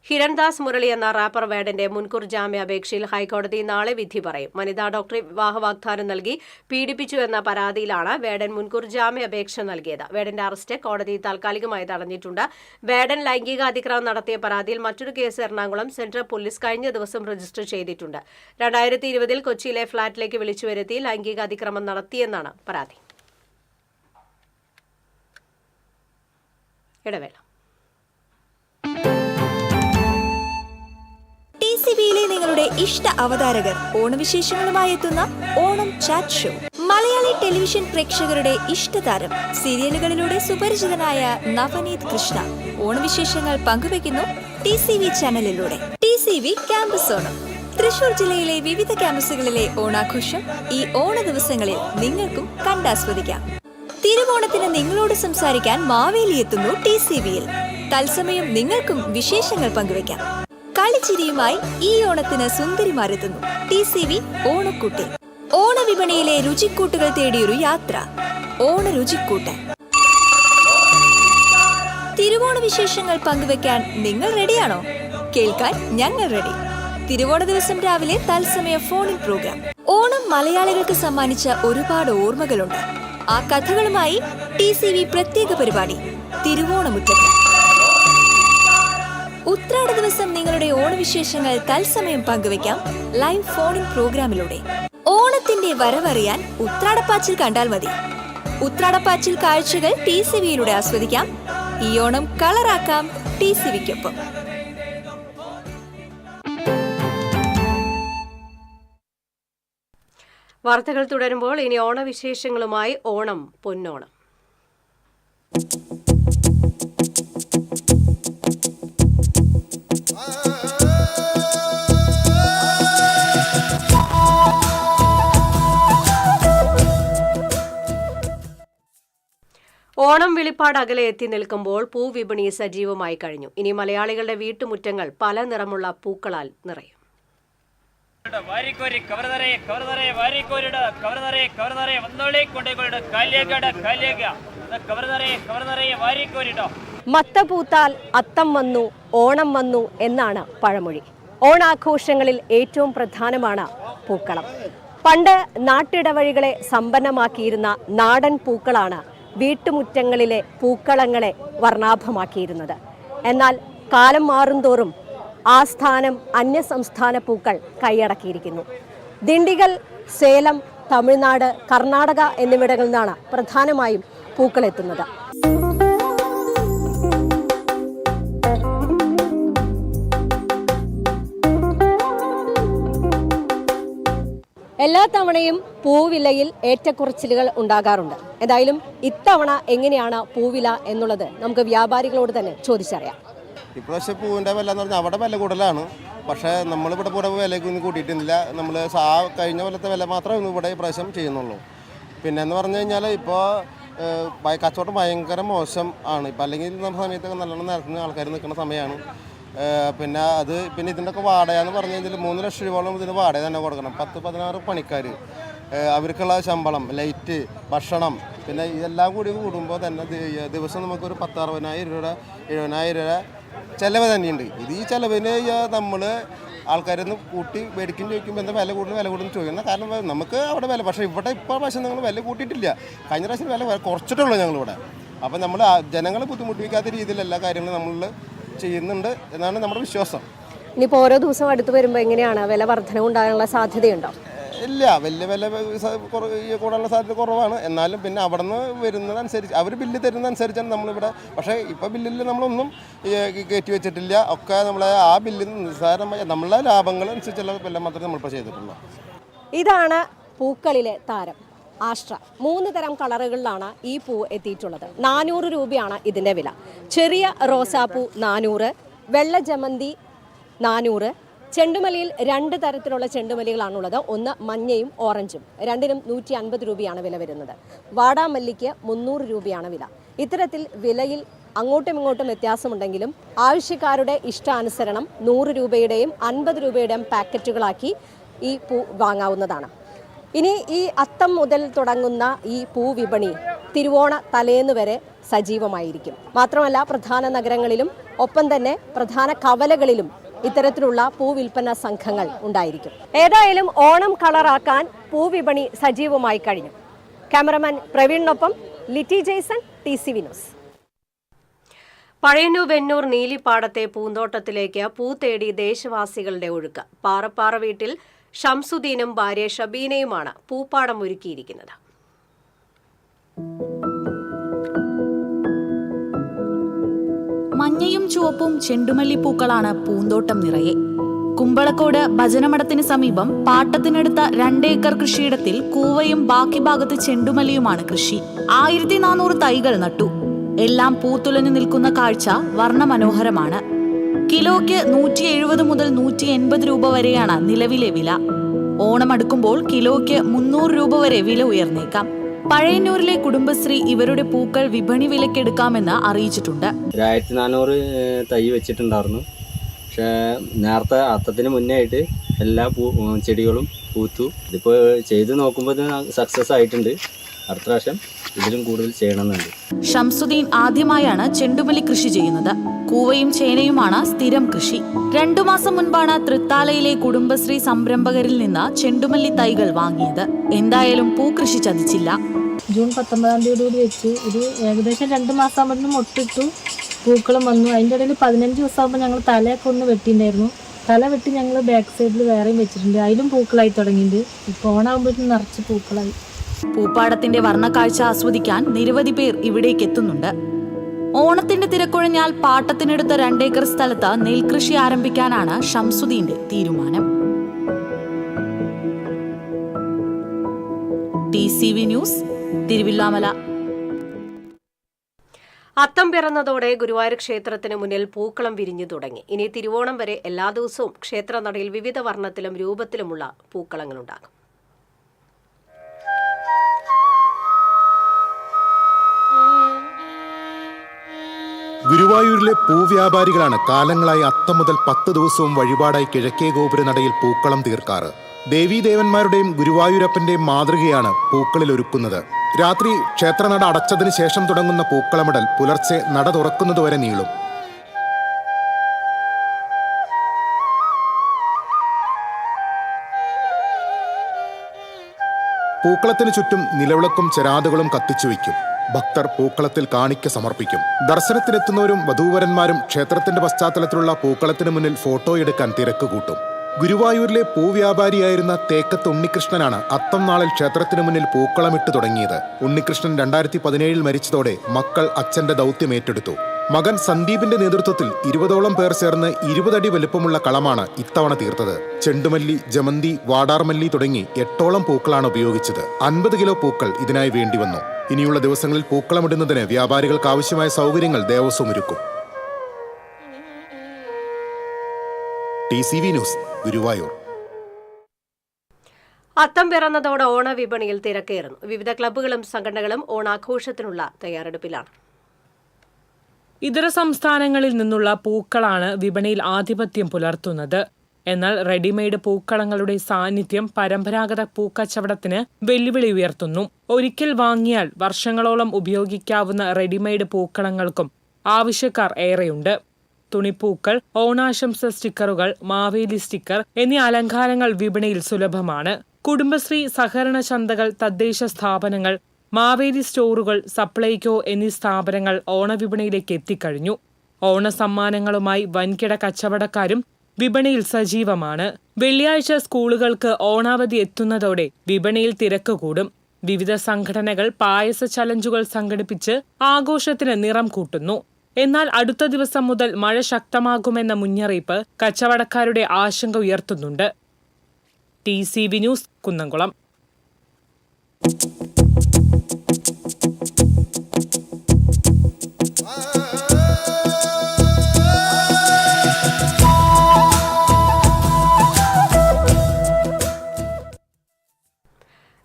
ഹിരൺദാസ് മുരളി എന്ന റാപ്പർ വേടന്റെ മുൻകൂർ ജാമ്യാപേക്ഷയിൽ ഹൈക്കോടതി നാളെ വിധി പറയും. വനിതാ ഡോക്ടറെ വിവാഹ വാഗ്ദാനം നൽകി പീഡിപ്പിച്ചു എന്ന പരാതിയിലാണ് വേടൻ മുൻകൂർ ജാമ്യാപേക്ഷ നൽകിയത്. വേടന്റെ അറസ്റ്റ് കോടതി താൽക്കാലികമായി തടഞ്ഞിട്ടുണ്ട്. വേടൻ ലൈംഗിക അതിക്രമം നടത്തിയ പരാതിയിൽ മറ്റൊരു കേസ് എറണാകുളം സെൻട്രൽ പോലീസ് കഴിഞ്ഞ ദിവസം രജിസ്റ്റർ ചെയ്തിട്ടുണ്ട്. 2020 കൊച്ചിയിലെ ഫ്ളാറ്റിലേക്ക് വിളിച്ചുവരുത്തി ലൈംഗിക അതിക്രമം നടത്തിയെന്നാണ് പരാതി. ഇടവേള. TCBയിലെ നിങ്ങളുടെ ഇഷ്ട അവതാരകർ ഓണവിശേഷങ്ങളുമായി എത്തുന്ന Onam chat show. Malayali television പ്രേക്ഷകരുടെ ഇഷ്ടതാരം സീരിയലുകളിലൂടെ സുപരിചിതനായ നവനീത് കൃഷ്ണ ഓണവിശേഷങ്ങൾ പങ്കുവയ്ക്കുന്നു TCB ചാനലിലൂടെ. TCB campus Onam. തൃശൂർ ജില്ലയിലെ വിവിധ ക്യാമ്പസുകളിലെ ഓണാഘോഷം ഈ ഓണ ദിവസങ്ങളിൽ നിങ്ങൾക്കും കണ്ടാസ്വദിക്കാം. തിരുവോണത്തിന് നിങ്ങളോട് സംസാരിക്കാൻ മാവേലി എത്തുന്നു TCVയിൽ. തത്സമയം നിങ്ങൾക്കും വിശേഷങ്ങൾ പങ്കുവയ്ക്കാം. കളിച്ചിരിയുമായി ഈ ഓണത്തിന് സുന്ദരിമാരെത്തുന്നു TCV ഓണക്കൂട്ടിൽ. ഓണവിപണിയിലെ രുചിക്കൂട്ടുകൾ തേടിയൊരു യാത്ര, ഓണ രുചിക്കൂട്ട്. തിരുവോണ വിശേഷങ്ങൾ പങ്കുവെക്കാൻ നിങ്ങൾ റെഡിയാണോ? കേൾക്കാൻ ഞങ്ങൾ റെഡി. തിരുവോണ ദിവസം രാവിലെ തത്സമയ ഫോണിൻ പ്രോഗ്രാം. ഓണം മലയാളികൾക്ക് സമ്മാനിച്ച ഒരുപാട് ഓർമ്മകളുണ്ട്. ആ കഥകളുമായി TCV പ്രത്യേക പരിപാടി തിരുവോണമുറ്റത്ത്. ഉത്രാട ദിവസം നിങ്ങളുടെ ഓണവിശേഷങ്ങൾ തത്സമയം പങ്കുവെക്കാം ലൈവ് ഫോണിൻ പ്രോഗ്രാമിലൂടെ. ഓണത്തിന്റെ വരവറിയാൻ ഉത്രാടപ്പാച്ചിൽ കണ്ടാൽ മതി. ഉത്രാടപ്പാച്ചിൽ കാഴ്ചകൾ TCVയിലൂടെ ആസ്വദിക്കാം. ഈ ഓണം കളറാക്കാം TCVക്കൊപ്പം. വാർത്തകൾ തുടരുമ്പോൾ ഇനി ഓണവിശേഷങ്ങളുമായി ഓണം പൊന്നോണം. ഓണം വെളിപ്പാട് അകലെ എത്തി നിൽക്കുമ്പോൾ പൂവിപണി സജീവമായി കഴിഞ്ഞു. ഇനി മലയാളികളുടെ വീട്ടുമുറ്റങ്ങൾ പല നിറമുള്ള പൂക്കളാൽ നിറയും. മത്ത പൂത്താൽ അത്തം വന്നു, ഓണം വന്നു എന്നാണ് പഴമൊഴി. ഓണാഘോഷങ്ങളിൽ ഏറ്റവും പ്രധാനമാണ് പൂക്കളം. പണ്ട് നാട്ടിടവഴികളെ സമ്പന്നമാക്കിയിരുന്ന നാടൻ പൂക്കളാണ് വീട്ടുമുറ്റങ്ങളിലെ പൂക്കളങ്ങളെ വർണ്ണാഭമാക്കിയിരുന്നത്. എന്നാൽ കാലം മാറുംതോറും ആ സ്ഥാനം അന്യസംസ്ഥാന പൂക്കൾ കൈയടക്കിയിരിക്കുന്നു. ദിണ്ടിഗൽ, സേലം, തമിഴ്നാട്, കർണാടക എന്നിവിടങ്ങളിൽ നിന്നാണ് പ്രധാനമായും പൂക്കൾ എത്തുന്നത്. എല്ലാ തവണയും പൂവിലയിൽ ഏറ്റക്കുറച്ചിലുകൾ ഉണ്ടാകാറുണ്ട്. എന്തായാലും ഇത്തവണ എങ്ങനെയാണ് പൂവില എന്നുള്ളത് നമുക്ക് വ്യാപാരികളോട് തന്നെ ചോദിച്ചറിയാം. ഇപ്രാവശ്യം പൂവിൻ്റെ വില എന്ന് പറഞ്ഞാൽ അവിടെ വില കൂടുതലാണ്. പക്ഷേ നമ്മളിവിടെ പൂടെ വിലയ്ക്കൊന്നും കൂട്ടിയിട്ടില്ല. നമ്മൾ കഴിഞ്ഞ കൊല്ലത്തെ വില മാത്രമേ ഒന്നും ഇവിടെ ഇപ്രാവശ്യം ചെയ്യുന്നുള്ളൂ. പിന്നെ എന്ന് പറഞ്ഞു കഴിഞ്ഞാൽ ഇപ്പോൾ കച്ചവടം ഭയങ്കര മോശം ആണ്. ഇപ്പം അല്ലെങ്കിൽ നമ്മുടെ സമയത്തൊക്കെ നല്ലോണം നിരക്കുന്ന ആൾക്കാർ നിൽക്കുന്ന സമയമാണ്. പിന്നെ ഇതിൻ്റെയൊക്കെ വാടക എന്ന് പറഞ്ഞു കഴിഞ്ഞാൽ 3 ലക്ഷം രൂപയോളം ഇതിന് വാടക തന്നെ കൊടുക്കണം. 10-16 പണിക്കാർ, അവർക്കുള്ള ശമ്പളം, ലൈറ്റ്, ഭക്ഷണം, പിന്നെ ഇതെല്ലാം കൂടി കൂടുമ്പോൾ തന്നെ ദിവസം നമുക്കൊരു 10-60,000 രൂപ 70,000 രൂപ ചിലവ് തന്നെയുണ്ട്. ഈ ചിലവിന് നമ്മൾ ആൾക്കാരൊന്ന് കൂട്ടി മേടിക്കും ചോദിക്കുമ്പോൾ എന്താ വില കൂടുന്നു ചോദിക്കുന്നത്. കാരണം നമുക്ക് അവിടെ വില, പക്ഷേ ഇവിടെ ഇപ്പോൾ പക്ഷേ നിങ്ങൾ വില കൂട്ടിയിട്ടില്ല. കഴിഞ്ഞ പ്രാവശ്യം വില കുറച്ചിട്ടുള്ളൂ ഞങ്ങളിവിടെ. അപ്പം നമ്മൾ ജനങ്ങളെ ബുദ്ധിമുട്ടിക്കാത്ത രീതിയിൽ എല്ലാ കാര്യങ്ങളും നമ്മൾ ചെയ്യുന്നുണ്ട് എന്നാണ് നമ്മുടെ വിശ്വാസം. ഇനിയിപ്പോൾ ഓരോ ദിവസം അടുത്ത് വരുമ്പോൾ എങ്ങനെയാണ് വില വർധന ഉണ്ടാകാനുള്ള സാധ്യതയുണ്ടോ? ഇല്ല, വലിയ വില കൂടാനുള്ള സാധ്യത കുറവാണ്. എന്നാലും പിന്നെ അവിടെ നിന്ന് വരുന്നതനുസരിച്ച് അവർ ബില്ല് തരുന്നതനുസരിച്ചാണ് നമ്മളിവിടെ. പക്ഷേ ഇപ്പോൾ ബില്ലിൽ നമ്മളൊന്നും കയറ്റി വെച്ചിട്ടില്ല. ഒക്കെ നമ്മളെ ആ ബില്ലിൽ നിസ്സാരമായ നമ്മളെ ലാഭങ്ങൾ അനുസരിച്ചുള്ള വില മാത്രമേ നമ്മളിപ്പോൾ ചെയ്തിട്ടുള്ളൂ. ഇതാണ് പൂക്കളിലെ താരം ആഷ്ട്ര. 3 തരം കളറുകളിലാണ് ഈ പൂ എത്തിയിട്ടുള്ളത്. 400 രൂപയാണ് ഇതിൻ്റെ വില. ചെറിയ റോസാപ്പൂ 400, വെള്ള ജമന്തി 400. ചെണ്ടുമല്ലിയിൽ 2 തരത്തിലുള്ള ചെണ്ടുമല്ലികളാണുള്ളത്. ഒന്ന് മഞ്ഞയും ഓറഞ്ചും. രണ്ടിനും 150 രൂപയാണ് വില വരുന്നത്. വാടാമല്ലിക്ക് 300 രൂപയാണ് വില. ഇത്തരത്തിൽ വിലയിൽ അങ്ങോട്ടും ഇങ്ങോട്ടും വ്യത്യാസമുണ്ടെങ്കിലും ആവശ്യക്കാരുടെ ഇഷ്ടാനുസരണം 100 രൂപയുടെയും 50 രൂപയുടെയും പാക്കറ്റുകളാക്കി ഈ പൂ വാങ്ങാവുന്നതാണ്. ഇനി ഈ അത്തം മുതൽ തുടങ്ങുന്ന ഈ പൂവിപണി തിരുവോണ തലേന്ന് വരെ സജീവമായിരിക്കും. മാത്രമല്ല പ്രധാന നഗരങ്ങളിലും ഒപ്പം തന്നെ പ്രധാന കവലകളിലും ഇത്തരത്തിലുള്ള പൂവിൽപ്പന സംഘങ്ങൾ ഉണ്ടായിരിക്കും. ഏതായാലും ഓണം കളറാക്കാൻ പൂവിപണി സജീവമായി കഴിഞ്ഞു. ക്യാമറമാൻ പ്രവീണിനൊപ്പം ലിറ്റി ജെയ്സൺ, TCV ന്യൂസ്. പഴയന്നൂർ വെന്നൂർ നീലിപ്പാടത്തെ പൂന്തോട്ടത്തിലേക്ക് പൂ തേടി ദേശവാസികളുടെ ഒഴുക്ക്. പാറപ്പാറ വീട്ടിൽ ഷംസുദ്ദീനും ഭാര്യ ഷബീനയുമാണ് പൂപ്പാടം ഒരുക്കിയിരിക്കുന്നത്. മഞ്ഞയും ചുവപ്പും ചെണ്ടുമല്ലിപ്പൂക്കളാണ് പൂന്തോട്ടം നിറയെ. കുമ്പളക്കോട് ഭജനമഠത്തിന് സമീപം പാട്ടത്തിനെടുത്ത 2 ഏക്കർ കൃഷിയിടത്തിൽ കൂവയും ബാക്കി ഭാഗത്ത് ചെണ്ടുമല്ലിയുമാണ് കൃഷി. 1400 തൈകൾ നട്ടു. എല്ലാം പൂത്തുലഞ്ഞു നിൽക്കുന്ന കാഴ്ച വർണ്ണമനോഹരമാണ്. കിലോയ്ക്ക് 170 മുതൽ 180 രൂപ വരെയാണ് നിലവിലെ വില. ഓണം അടുക്കുമ്പോൾ കിലോയ്ക്ക് 300 രൂപ വരെ വില ഉയർന്നേക്കാം. പഴയന്നൂരിലെ കുടുംബശ്രീ ഇവരുടെ പൂക്കൾ വിപണി വിലക്കെടുക്കാമെന്ന് അറിയിച്ചിട്ടുണ്ട്. 1400 തൈ വെച്ചിട്ടുണ്ടായിരുന്നു. പക്ഷേ നേരത്തെ അത്തത്തിന് മുന്നേ ആയിട്ട് എല്ലാ ചെടികളും പൂത്തു. ഇതിപ്പോൾ ചെയ്ത് നോക്കുമ്പോൾ സക്സസ് ആയിട്ടുണ്ട്. അടുത്ത പ്രാവശ്യം ഇതിലും കൂടുതൽ ചെയ്യണമെന്നുണ്ട്. ഷംസുദ്ദീൻ ആദ്യമായാണ് ചെണ്ടുമല്ലി കൃഷി ചെയ്യുന്നത്. കൂവയും ചേനയുമാണ് സ്ഥിരം കൃഷി. 2 മാസം മുൻപാണ് തൃത്താലയിലെ കുടുംബശ്രീ സംരംഭകരിൽ നിന്ന് ചെണ്ടുമല്ലി തൈകൾ വാങ്ങിയത്. എന്തായാലും പൂക്കൃഷി ചതിച്ചില്ല. ജൂൺ 19 വെച്ച് ഒരു ഏകദേശം 2 മാസം ആകുമ്പോൾ മൊട്ടിട്ടു, പൂക്കളും വന്നു. അതിൻ്റെ ഇടയിൽ 15 ദിവസം ആകുമ്പോൾ ഞങ്ങൾ തലയൊക്കെ ഒന്ന് വെട്ടിയിട്ടുണ്ടായിരുന്നു. തല വെട്ടി ഞങ്ങൾ ബാക്ക് സൈഡിൽ വേറെയും വെച്ചിട്ടുണ്ട്. അതിലും പൂക്കളായി തുടങ്ങിയിട്ടുണ്ട്. ഇപ്പോൾ ഓണാകുമ്പോഴേക്കും നിറച്ച് പൂക്കളായി. പൂപ്പാടത്തിന്റെ വർണ്ണക്കാഴ്ച ആസ്വദിക്കാൻ നിരവധി പേർ ഇവിടേക്ക് എത്തുന്നുണ്ട്. ഓണത്തിന്റെ തിരക്കൊഴിഞ്ഞാൽ പാട്ടത്തിനെടുത്ത 2 ഏക്കർ സ്ഥലത്ത് നെൽകൃഷി ആരംഭിക്കാനാണ് ഷംസുദ്ദീന്റെ തീരുമാനം. TCV news, Thiruvilwamala. അത്തം പിറന്നതോടെ ഗുരുവായൂർ ക്ഷേത്രത്തിന് മുന്നിൽ പൂക്കളം വിരിഞ്ഞു തുടങ്ങി. ഇനി തിരുവോണം വരെ എല്ലാ ദിവസവും ക്ഷേത്രനടയിൽ വിവിധ വർണ്ണത്തിലും രൂപത്തിലുമുള്ള പൂക്കളങ്ങളുണ്ടാകും. ഗുരുവായൂരിലെ പൂവ്യാപാരികളാണ് കാലങ്ങളായി അത്തം മുതൽ 10 ദിവസവും വഴിപാടായി കിഴക്കേ ഗോപുരനടയിൽ പൂക്കളം തീർക്കാറ്. ദേവീദേവന്മാരുടെയും ഗുരുവായൂരപ്പന്റെയും മാതൃകയാണ് പൂക്കളിൽ ഒരുക്കുന്നത്. രാത്രി ക്ഷേത്രനട അടച്ചതിന് ശേഷം തുടങ്ങുന്ന പൂക്കളമിടൽ പുലർച്ചെ നട തുറക്കുന്നതുവരെ നീളും. പൂക്കളത്തിന് ചുറ്റും നിലവിളക്കും ചെരാതുകളും കത്തിച്ചു വയ്ക്കും. ഭക്തർ പൂക്കളത്തിൽ കാണിക്ക സമർപ്പിക്കും. ദർശനത്തിനെത്തുന്നവരും വധൂവരന്മാരും ക്ഷേത്രത്തിന്റെ പശ്ചാത്തലത്തിലുള്ള പൂക്കളത്തിന് മുന്നിൽ ഫോട്ടോ എടുക്കാൻ തിരക്ക് കൂട്ടും. ഗുരുവായൂരിലെ പൂവ്യാപാരിയായിരുന്ന തേക്കത്ത് ഉണ്ണികൃഷ്ണനാണ് അത്തം നാളിൽ ക്ഷേത്രത്തിന് മുന്നിൽ പൂക്കളമിട്ട് തുടങ്ങിയത്. ഉണ്ണികൃഷ്ണൻ 2017 മരിച്ചതോടെ മക്കൾ അച്ഛന്റെ ദൗത്യം ഏറ്റെടുത്തു. മകൻ സന്ദീപിന്റെ നേതൃത്വത്തിൽ 20ഓളം പേർ ചേർന്ന് 20 അടി വലുപ്പമുള്ള കളമാണ് ഇത്തവണ തീർത്തത്. ചെണ്ടുമല്ലി, ജമന്തി, വാടാർമല്ലി തുടങ്ങി 8ഓളം പൂക്കളാണ് ഉപയോഗിച്ചത്. 50 കിലോ പൂക്കൾ ഇതിനായി വേണ്ടിവന്നു. ഇനിയുള്ള ദിവസങ്ങളിൽ പൂക്കളമിടുന്നതിന് വ്യാപാരികൾക്ക് ആവശ്യമായ സൗകര്യങ്ങൾ ദേവസ്വം ഒരുക്കും. TCV news, Guruvayur. അത്തം പിറന്നതോടെ ഓണവിപണിയിൽ തിരക്കേറുന്നു. വിവിധ ക്ലബ്ബുകളും സംഘടനകളും ഓണാഘോഷത്തിനുള്ള തയ്യാറെടുപ്പിലാണ്. ഇതര സംസ്ഥാനങ്ങളിൽ നിന്നുള്ള പൂക്കളാണ് വിപണിയിൽ ആധിപത്യം പുലർത്തുന്നത്. എന്നാൽ റെഡിമെയ്ഡ് പൂക്കളങ്ങളുടെ സാന്നിധ്യം പരമ്പരാഗത പൂക്കച്ചവടത്തിന് വെല്ലുവിളി ഉയർത്തുന്നു. ഒരിക്കൽ വാങ്ങിയാൽ വർഷങ്ങളോളം ഉപയോഗിക്കാവുന്ന റെഡിമെയ്ഡ് പൂക്കളങ്ങൾക്കും ആവശ്യക്കാർ ഏറെയുണ്ട്. തുണിപ്പൂക്കൾ, ഓണാശംസ സ്റ്റിക്കറുകൾ, മാവേലി സ്റ്റിക്കർ എന്നീ അലങ്കാരങ്ങൾ വിപണിയിൽ സുലഭമാണ്. കുടുംബശ്രീ, സഹകരണ ചന്തകൾ, തദ്ദേശ സ്ഥാപനങ്ങൾ, മാവേലി സ്റ്റോറുകൾ, സപ്ലൈകോ എന്നീ സ്ഥാപനങ്ങൾ ഓണവിപണിയിലേക്ക് എത്തിക്കഴിഞ്ഞു. ഓണസമ്മാനങ്ങളുമായി വൻകിട കച്ചവടക്കാരും വിപണിയിൽ സജീവമാണ്. വെള്ളിയാഴ്ച സ്കൂളുകൾക്ക് ഓണാവധി എത്തുന്നതോടെ വിപണിയിൽ തിരക്ക് കൂടും. വിവിധ സംഘടനകൾ പായസ ചലഞ്ചുകൾ സംഘടിപ്പിച്ച് ആഘോഷത്തിന് നിറം കൂട്ടുന്നു. എന്നാൽ അടുത്ത ദിവസം മുതൽ മഴ ശക്തമാകുമെന്ന മുന്നറിയിപ്പ് കച്ചവടക്കാരുടെ ആശങ്ക ഉയർത്തുന്നുണ്ട്. TCV news, Kunnamkulam.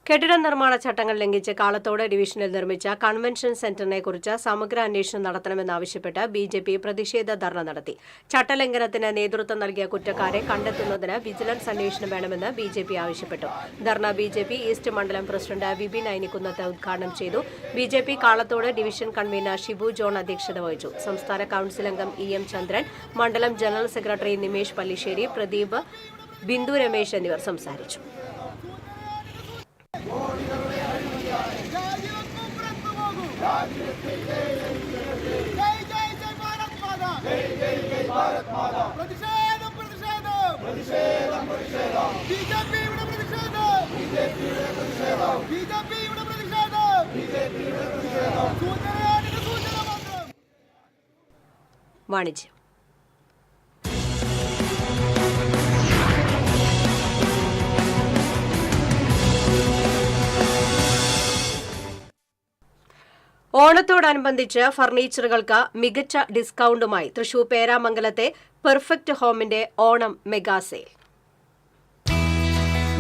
കെട്ടിട നിർമ്മാണ ചട്ടങ്ങൾ ലംഘിച്ച് കാളത്തോട് ഡിവിഷനിൽ നിർമ്മിച്ച കൺവെൻഷൻ സെന്ററിനെ കുറിച്ച് സമഗ്ര അന്വേഷണം നടത്തണമെന്നാവശ്യപ്പെട്ട് BJP പ്രതിഷേധ ധർണ നടത്തി. ചട്ടലംഘനത്തിന് നേതൃത്വം നൽകിയ കുറ്റക്കാരെ കണ്ടെത്തുന്നതിന് വിജിലൻസ് അന്വേഷണം വേണമെന്ന് BJP ആവശ്യപ്പെട്ടു. ധർണ BJP ഈസ്റ്റ് മണ്ഡലം പ്രസിഡന്റ് വിപിൻ ഐനിക്കുന്നത്ത് ഉദ്ഘാടനം ചെയ്തു. BJP Kalathode division convener Shibu John അധ്യക്ഷത വഹിച്ചു. സംസ്ഥാന കൌൺസിൽ അംഗം EM ചന്ദ്രൻ, മണ്ഡലം ജനറൽ സെക്രട്ടറി നിമേഷ് പല്ലിശ്ശേരി, പ്രദീപ്, ബിന്ദു രമേശ് എന്നിവർ സംസാരിച്ചു. വാണിജ്യം. ഓണത്തോടനുബന്ധിച്ച് ഫർണിച്ചറുകൾക്ക് മികച്ച ഡിസ്കൗണ്ടുമായി തൃശൂർ പേരാമംഗലത്തെ പെർഫെക്റ്റ് ഹോമിന്റെ ഓണം മെഗാ സെയിൽ.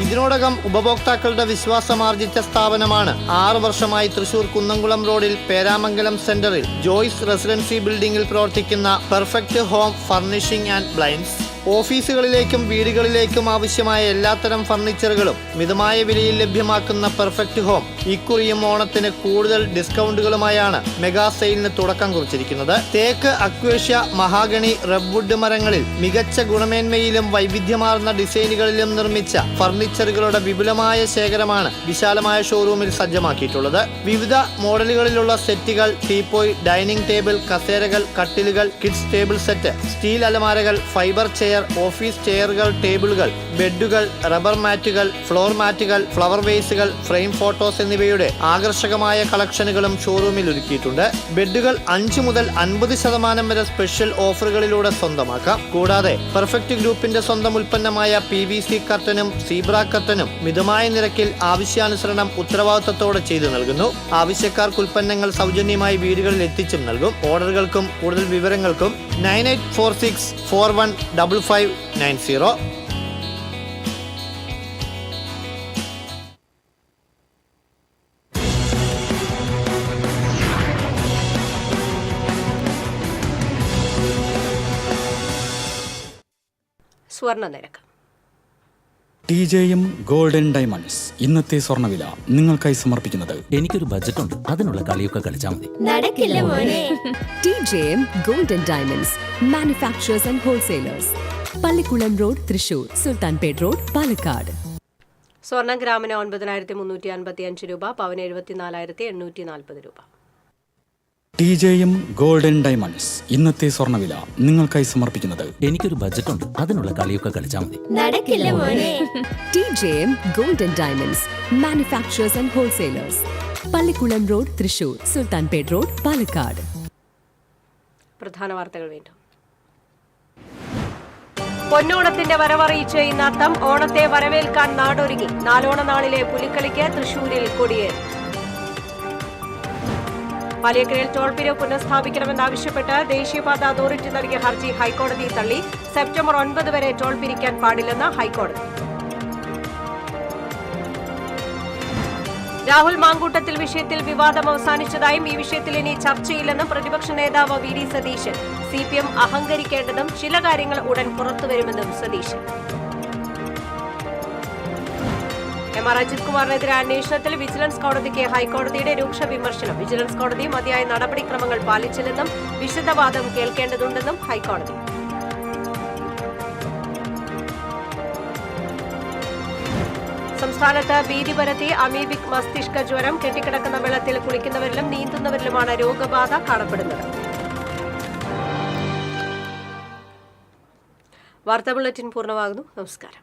ഇതിനോടകം ഉപഭോക്താക്കളുടെ വിശ്വാസമാർജിച്ച സ്ഥാപനമാണ് 6 വർഷമായി തൃശൂർ കുന്നംകുളം റോഡിൽ പേരാമംഗലം സെന്ററിൽ ജോയ്സ് റെസിഡൻസി ബിൽഡിംഗിൽ പ്രവർത്തിക്കുന്ന perfect home furnishing and blinds. ഓഫീസുകളിലേക്കും വീടുകളിലേക്കും ആവശ്യമായ എല്ലാത്തരം ഫർണിച്ചറുകളും മിതമായ വിലയിൽ ലഭ്യമാക്കുന്ന പെർഫെക്റ്റ് ഹോം ഇക്കുറിയും ഓണത്തിന് കൂടുതൽ ഡിസ്കൗണ്ടുകളുമായാണ് മെഗാ സെയിലിന് തുടക്കം കുറിച്ചിരിക്കുന്നത്. തേക്ക്, അക്വേഷ്യ, മഹാഗണി, റബ്വുഡ് മരങ്ങളിൽ മികച്ച ഗുണമേന്മയിലും വൈവിധ്യമാർന്ന ഡിസൈനുകളിലും നിർമ്മിച്ച ഫർണിച്ചറുകളുടെ വിപുലമായ ശേഖരമാണ് വിശാലമായ ഷോറൂമിൽ സജ്ജമാക്കിയിട്ടുള്ളത്. വിവിധ മോഡലുകളിലുള്ള സെറ്റുകൾ, ടീപ്പോയ്, ഡൈനിങ് ടേബിൾ, കസേരകൾ, കട്ടിലുകൾ, കിഡ്സ് ടേബിൾ സെറ്റ്, സ്റ്റീൽ അലമാരകൾ, ഫൈബർ ചെയർ, ഓഫീസ് ചെയറുകൾ, ടേബിളുകൾ, ബെഡുകൾ, റബ്ബർ മാറ്റുകൾ, ഫ്ലോർ മാറ്റുകൾ, ഫ്ലവർ വേസുകൾ, ഫ്രെയിം ഫോട്ടോസ് എന്നിവയുടെ ആകർഷകമായ കളക്ഷനുകളും ഷോറൂമിൽ ഒരുക്കിയിട്ടുണ്ട്. ബെഡുകൾ 5 മുതൽ 50% വരെ സ്പെഷ്യൽ ഓഫറുകളിലൂടെ സ്വന്തമാക്കാം. കൂടാതെ പെർഫെക്റ്റ് ഗ്രൂപ്പിന്റെ സ്വന്തം ഉൽപ്പന്നമായ PVC കർട്ടനും സീബ്ര കർട്ടനും മിതമായ നിരക്കിൽ ആവശ്യാനുസരണം ഉത്തരവാദിത്തത്തോടെ ചെയ്തു നൽകുന്നു. ആവശ്യക്കാർക്ക് ഉൽപ്പന്നങ്ങൾ സൗജന്യമായി വീടുകളിൽ എത്തിച്ചും നൽകും. ഓർഡറുകൾക്കും കൂടുതൽ വിവരങ്ങൾക്കും 9846415590. സ്വർണ്ണ നിരക്ക്. TJM ഗോൾഡൻ ഡയമണ്ട്സ് ഇന്നത്തെ സ്വർണ്ണവില നിങ്ങൾക്കായി സമർപ്പിക്കുന്നത്. എനിക്കൊരു ബജറ്റ് ഉണ്ട്, അതിനുള്ള കളിയൊക്കെ കളിച്ചാൽ മതി. നടക്കില്ല മോനെ. TJM golden diamonds manufacturers and wholesalers, Pallikulam road, Thrissur, Sultanpet road, Palakkad. സ്വർണ്ണം ഗ്രാമിന് 9355 രൂപ, പവന് 74,840 രൂപ. TJM ഗോൾഡൻ ഡയമണ്ട്സ് ഇന്നത്തെ സ്വർണ്ണവില നിങ്ങൾക്കായി സമർപ്പിക്കുന്നത്. എനിക്കൊരു ബജറ്റ് ഉണ്ട്, അതിനുള്ള കളിയൊക്കെ കളിച്ചാൽ മതി. നടക്കില്ല മോനെ. TJM golden diamonds manufacturers and wholesalers, Pallikulam road, Thrissur, Sultanpet road, Palakkad. പ്രധാന വാർത്തകൾ വീണ്ടും. പൊന്നോണത്തിന്റെ വരവറിയിച്ച് ഇന്ന് അത്തം. ഓണത്തെ വരവേൽക്കാൻ നാടൊരുങ്ങി. നാലോണ നാളിലെ പുലിക്കളിക്ക് തൃശൂരിൽ കൊടിയേറി. പാലിയക്കരയിൽ ടോൾ പിരിവ് പുനഃസ്ഥാപിക്കണമെന്നാവശ്യപ്പെട്ട് ദേശീയപാത അതോറിറ്റി നൽകിയ ഹർജി ഹൈക്കോടതി തള്ളി. സെപ്റ്റംബർ 9 വരെ ടോൾ പിരിക്കാൻ പാടില്ലെന്ന് ഹൈക്കോടതി. രാഹുൽ മാങ്കൂട്ടത്തിൽ വിഷയത്തിൽ വിവാദം അവസാനിച്ചതായും ഈ വിഷയത്തിൽ ഇനി ചർച്ചയില്ലെന്നും പ്രതിപക്ഷ നേതാവ് VD സതീശൻ. CPM അഹങ്കരിക്കേണ്ടതും ചില കാര്യങ്ങൾ ഉടൻ പുറത്തുവരുമെന്നും സതീശൻ. MR അജിത് കുമാറിനെതിരെ അന്വേഷണത്തിൽ വിജിലൻസ് കോടതിക്ക് ഹൈക്കോടതിയുടെ രൂക്ഷ വിമർശനം. വിജിലൻസ് കോടതി മതിയായ നടപടിക്രമങ്ങൾ പാലിച്ചില്ലെന്നും വിശദവാദം കേൾക്കേണ്ടതുണ്ടെന്നും ഹൈക്കോടതി. സംസ്ഥാനത്ത് ഭീതി പരത്തി അമീബിക് മസ്തിഷ്ക ജ്വരം. കെട്ടിക്കിടക്കുന്ന വെള്ളത്തിൽ കുളിക്കുന്നവരിലും നീന്തുന്നവരിലുമാണ് രോഗബാധ കാണപ്പെടുന്നത്. വാർത്താ ബുള്ളറ്റിൻ പൂർണ്ണമാകുന്നു. നമസ്കാരം.